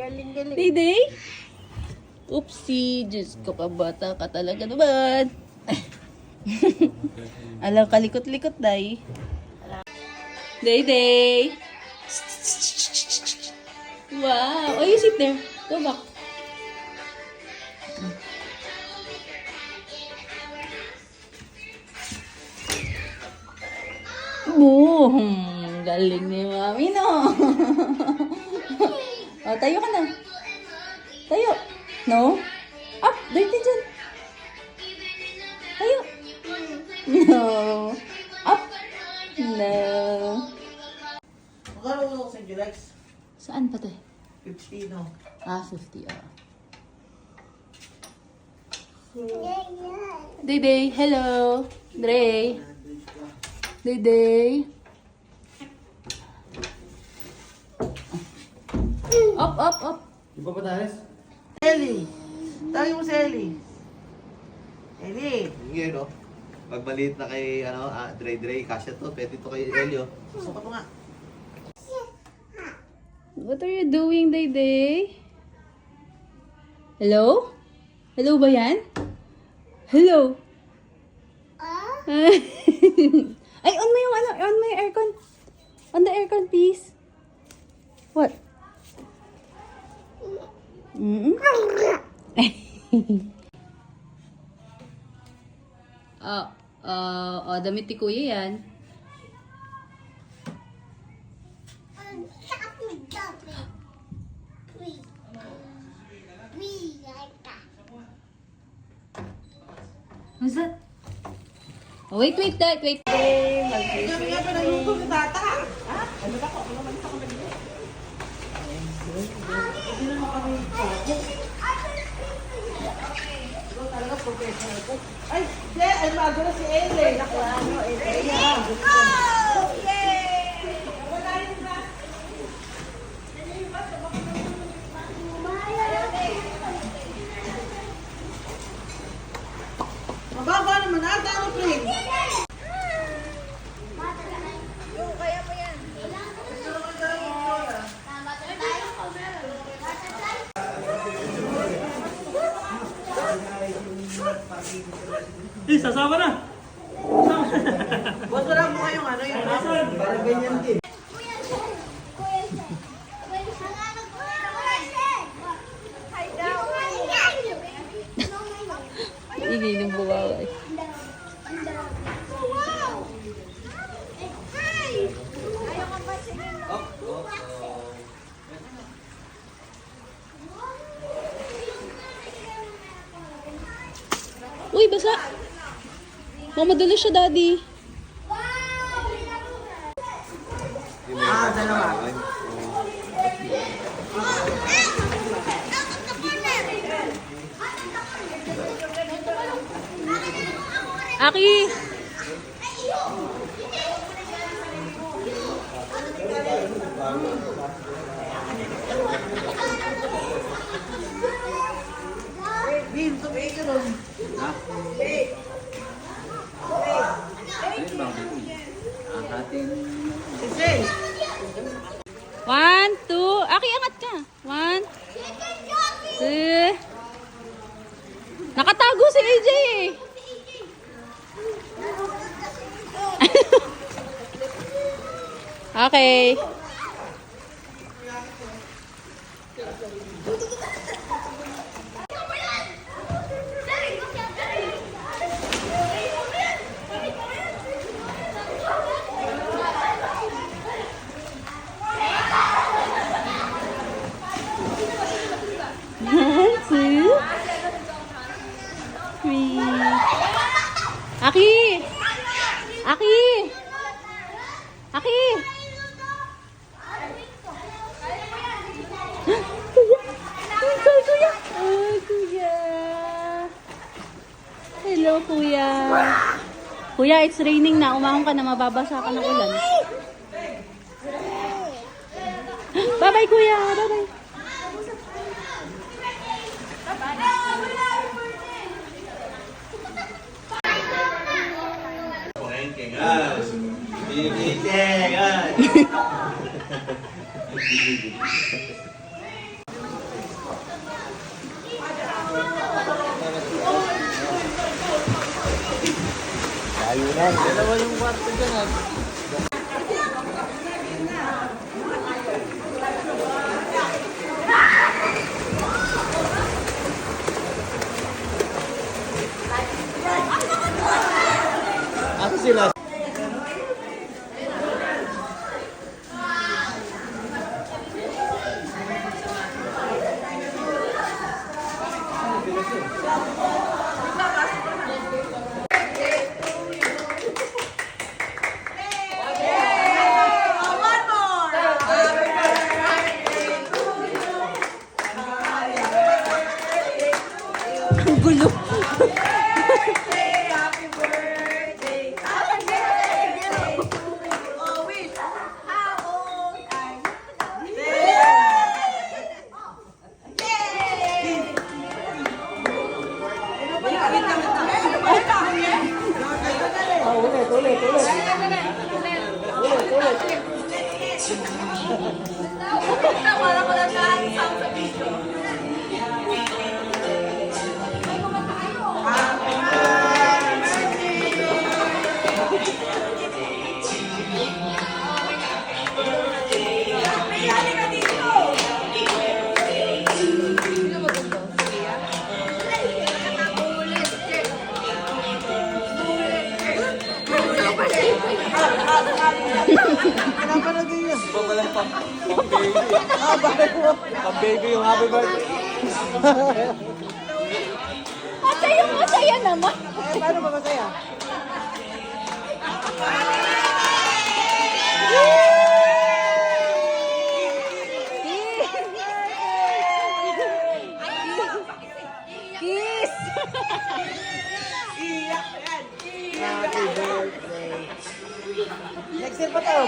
Galing-galing. Day? Oopsie, Diyos ko, kabata ka talaga naman. Alam, kalikot-likot, Day. Day. Wow. Oh, you sit there. Go back. Boom! Galing ni Mami, no? Oh, tayo ka na. Tayo. No? Up! Dirty dyan. Tayo. No. Up. No. Magkano ko sa Julex? Saan pa to? 50, no? 50, oh. Day, hello. Dre. Day. Up. Di ba patalis? Ellie! Tawag mo si Ellie. Ellie! Hindi no? Pag maliit na kay Dre, kasya to, pwede to kay Elio. Sukat mo nga. What are you doing, Day? Hello? Hello ba yan? Hello? Ay, on mo yung on mo yung aircon. On the aircon, please. What? Damit ni Kuya yan. What's that? Oh, wait, Dad, wait. Gabi nga pa nagluto ni Tata. Ha? Ano ba ko? Ano naman sa kamay mo? Hindi naman kami talaga professional ko. Ay, ay bago na si Ellie. Nakulano, Ellie. Mababa naman ata ang plane. Sasama na! Basta lang mo kayong ano yung para ganyan din. Ininom buwawa eh. Uy, basa! Mamadali siya, Daddy. Dalawa. Aki! Bin, tumay ka doon. Sisi! 1, 2. Aki, angat ka. 1, 2. Nakatago si AJ eh. Okay. One, 2, 3. Aki! Aki! Aki! Kuya! Ay, Kuya! Hello, Kuya! Kuya, it's raining na. Umahon ka na, mababasa ka ng ulan. Bye-bye, Kuya! Bye-bye! Ayunan. Dalawa yung kwarto dyan ah. Asa sila? Ang gulo. Pinapanood din yun. Papalang pang-baby. Pang-baby yung happy birthday. Masaya naman. Eh, paano ba masaya? Kiss! Iyak yan. Happy birthday. Next year pa to.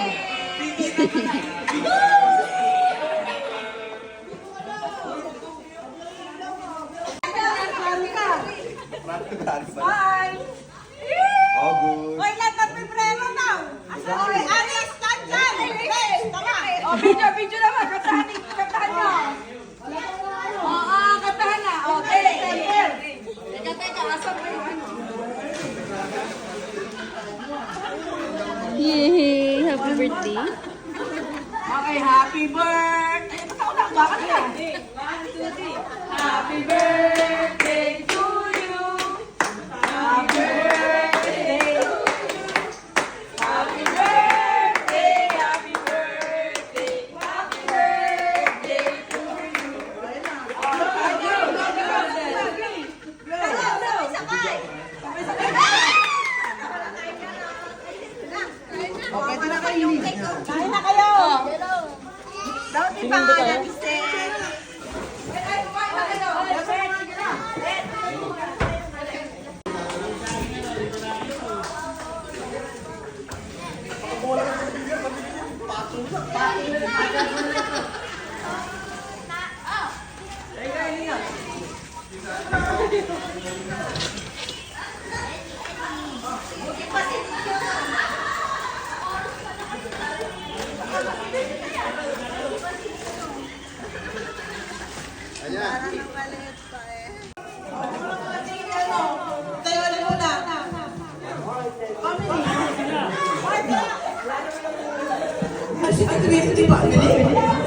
Bye! August. Oy, lahat ng pebrero na. Oy, Anis, Tanjan. Guys, tama. O, video naman. Kantahan nyo. Oo, kantahan na. Okay. Teka, asan mo yung ano? Yay! Happy birthday. Okay, happy birthday. Ba't ako lang? Bakit ka? Happy birthday to you. Happy birthday. Happy birthday. Happy birthday. Happy birthday to you. Okay, pwede na kayo. Kain na kayo. Daw di ba nag-set? Tayo ulit muna. Family. Ay, si Tito, di ba? Galing.